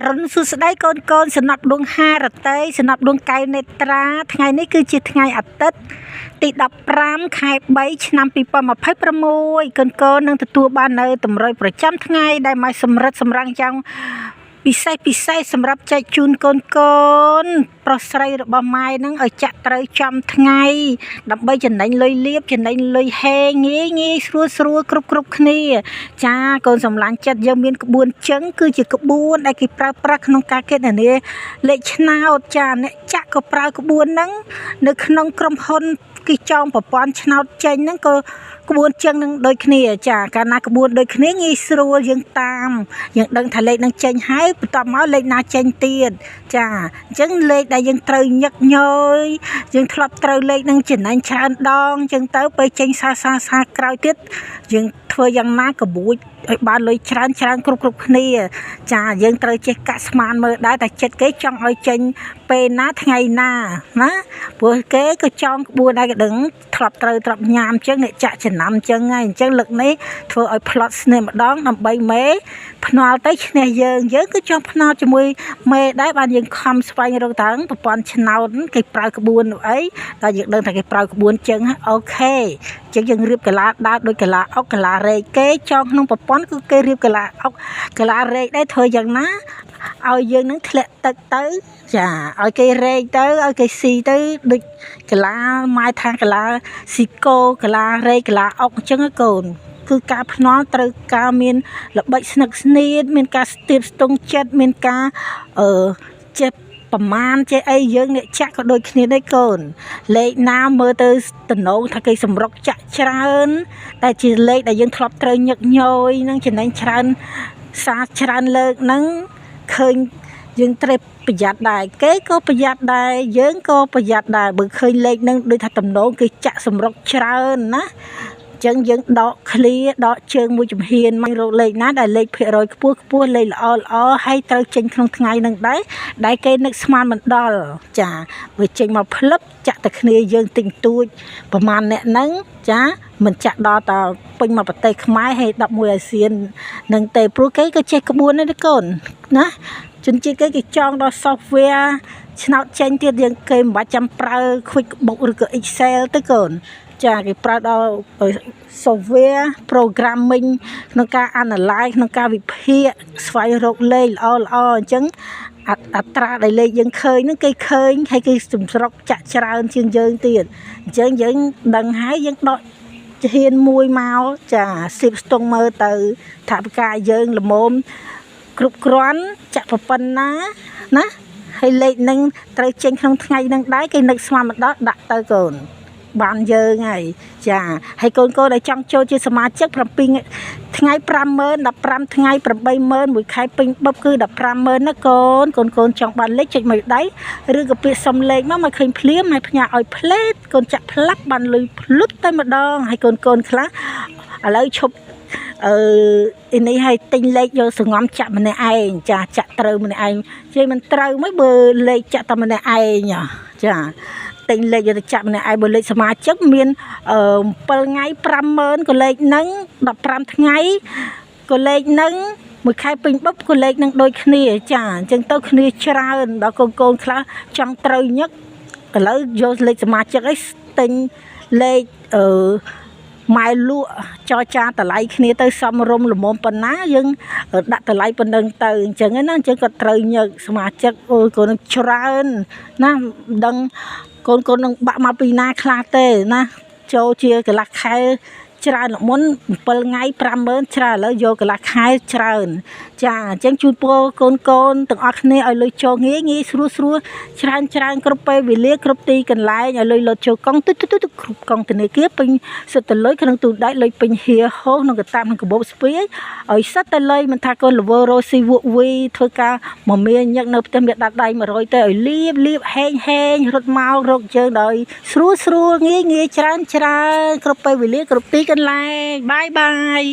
រុនសួស្តីកូនសំណាប់ដួងហារតីសំណាប់ដួងកែវនេត្រាថ្ងៃនេះគឺជាថ្ងៃអាទិត្យទី15ខែ3ឆ្នាំ2026កូននឹងទទួលបាននៅតម្រុយប្រចាំថ្ងៃដែលម៉ែសម្រិតសម្រាំងយ៉ាងពិសេសសម្រាប់ចែកជូនកូនប្រុសស្រីរបស់ម៉ែនឹងឲ្យចាក់ត្រូវចំថ្ងៃដើម្បីចំណេញលុយលៀបចំណេញលុយហេងាយស្រួលគ្រប់គ្នាចាកូនសម្លាញ់ចិត្តយើងមានក្បួនចឹងគឺជាក្បួនដែលគេប្រើប្រាស់ក្នុងការកេតនាលេខឆ្នោតចាអ្នកចាក់ក៏ប្រើក្បួនហ្នឹងនៅក្នុងក្រុមហ៊ុនគេចងប្រព័ន្ធឆ្នោតចេញហ្នឹងក៏ក្បួនចឹងនឹងដូចគ្នាចាកាលណាក្បួនដូចគ្នាងាយស្រួលយើងតាមយើងដឹងថាលេខនឹងចេញហើយបន្ទាប់មកលេខណាចេញទៀតចាអញ្ចឹងលេខដែលយើងត្រូវញឹកញយយើងធ្លាប់ត្រូវលេខនឹងចំណេញច្រើនដងអញ្ចឹងទៅពេលចេញសាក្រោយទៀតយើងធ្វើយ៉ាងណាក៏បួចឲ្យបានលុយច្រើនគ្រប់គ្នាចាយើងត្រូវចេះកាក់ស្មានមើលដែរតែចិត្តគេចង់ឲ្យចេញពេលណាថ្ងៃណាណាព្រោះគេក៏ចង់ក្បួនដែរក៏ដឹងធ្លាប់ត្រូវទ្រាប់ញ៉ាំអញ្ចឹងអ្នកចាក់ចំណាំអញ្ចឹងហើយអញ្ចឹងលើកនេះធ្វើឲ្យផ្លត់ស្នេហ៍ម្ដងដើម្បីមេភ្នាល់ទៅឈ្នះយើងក៏ចង់ភ្នាល់ជាមួយមេដែរបានយើងខំស្វែងរកតាំងប្រព័ន្ធឆ្នោតគេប្រើក្បួនអីដល់យើងដឹងថាគេប្រើក្បួនអញ្ចឹងអូខេអញ្ចឹងយើងរៀបកលាដើរដូចកលាអុកកលារែកគេចងក្នុងប្រព័ន្ធគឺគេរៀបកលាអុកកលារែកដែរធ្វើយ៉ាងណាឲ្យយើងនឹងធ្លាក់ទឹកទៅចាឲ្យគេរែកទៅឲ្យគេស៊ីទៅដូចកលាម៉ែថាកលាស៊ីកូកលារែកកលាអុកអញ្ចឹងកូនគឺការភ្នាល់ត្រូវការមានល្បិចស្នឹកស្នៀតមានការស្ទាបស្ទង់ចិត្តមានការចេះប្រមាណចេះអីយើងអ្នកចាក់ក៏ដូចគ្នាដែរកូនលេខណាមើលទៅតំណងថាគេសម្រុកចាក់ច្រើនតែជាលេខដែលយើងធ្លាប់ត្រូវញឹកញយនឹងចំណេញច្រើនសារច្រើនលើកហ្នឹងឃើញយើងត្រូវប្រយ័ត្នដែរគេក៏ប្រយ័ត្នដែរយើងក៏ប្រយ័ត្នដែរបើឃើញលេខហ្នឹងដូចថាតំណងគេចាក់សម្រុកច្រើនណាចឹងយើងដកឃ្លាដកជើងមួយចំហៀនមករកលេខណាដែលលេខភាគរយខ្ពស់លេខល្អហើយត្រូវចេញក្នុងថ្ងៃនឹងដែរដែលគេនឹកស្មានមិនដល់ចាបើចេញមកផ្លឹបចាក់តែគ្នាយើងទិញទួចប្រហែលអ្នកហ្នឹងចាមិនចាក់ដល់តពេញមកប្រទេសខ្មែរហើយ11អាស៊ាននឹងទេព្រោះគេក៏ចេះក្បួនដែរកូនណាជនជាតិគេចងដល់ software ឆ្នោតចេញទៀតយើងគេមិនបាច់ចាំប្រើ QuickBooks ឬក៏ Excel ទៅកូនចាគេប្រើដល់ software programming ក្នុងការ analyze ក្នុងការវិភាគស្វែងរកលេខល្អអញ្ចឹងអត្រាដែលលេខយើងឃើញហ្នឹងគេឃើញហើយគេសម្រុកចាក់ច្រើនជាងយើងទៀតអញ្ចឹងយើងដឹងហើយយើងដកហ៊ានមួយមកចាស៊ីបស្ទង់មើលទៅថាវិការយើងល្មមគ្រប់គ្រាន់ចាក់ប៉ុណ្ណាណាហើយលេខហ្នឹងត្រូវចេញក្នុងថ្ងៃហ្នឹងដែរគេនឹកស្មានមកដល់ដាក់ទៅកូនបានយើងហើយចាហើយកូនដែលចង់ចូលជាសមាជិក7ថ្ងៃ50000 15ថ្ងៃ80000មួយខែពេញបបគឺ150,000ណាកូនចង់បានលេខចុចមួយដៃឬក៏ពាក្យសុំលេខមកឃើញភ្លាមហើយផ្ញើឲ្យផ្លេតកូនចាក់ផ្លាប់បានលុយភ្លុតតែម្ដងហើយកូនខ្លះឥឡូវឈប់នេះឲ្យទិញលេខយកសងំចាក់ម្នាក់ឯងចាចាក់ត្រូវម្នាក់ឯងជិះមិនត្រូវមិនបើលេខចាក់តែម្នាក់ឯងចាទិញលេខយកទៅចាក់ម្នាក់ឯងបើលេខសមាជិកមាន7ថ្ងៃ50000ក៏លេខហ្នឹង15ថ្ងៃក៏លេខហ្នឹងមួយខែពេញបបក៏លេខហ្នឹងដូចគ្នាចាអញ្ចឹងទៅគ្នាច្រើនដល់កូនខ្លះចង់ត្រូវញឹកឥឡូវយកលេខសមាជិកឲ្យទិញលេខម៉ែលក់ចរចាតម្លៃគ្នាទៅសមរម្យល្មមប៉ុណ្ណាយើងដាក់តម្លៃប៉ុណ្ណឹងទៅអញ្ចឹងណាអញ្ចឹងក៏ត្រូវញឹកសមាជិកកូននឹងច្រើនណាដឹងកូននឹងបាក់មកពីណាខ្លះទេណាចូលជាកន្លះខែច្រើនមុន7ថ្ងៃ50000ច្រើនឥឡូវយកកន្លះខែច្រើនចាអញ្ចឹងជូនពរកូនទាំងអស់គ្នាឲ្យលុយចូលងាយស្រួលច្រើនគ្រប់ពេលវេលាគ្រប់ទីកន្លែងឲ្យលុយលោតចូលកង់ទៅគ្រប់កង់ធនាគារពេញសិតទៅលុយក្នុងទូដៃលុយពេញហៀហោក្នុងកតាបក្នុងកាបូបស្ពាយឲ្យសិតទៅលុយមិនថាកូនលវរស៊ីវក់វីធ្វើការមកមានញឹកនៅផ្ទះមានដាត់ដៃ100ទៅឲ្យលៀបហែងរត់មករកជើងដោយស្រួលងាយច្រើនគ្រប់ពេលវេលាគ្រប់ទីកន្លែងបាយ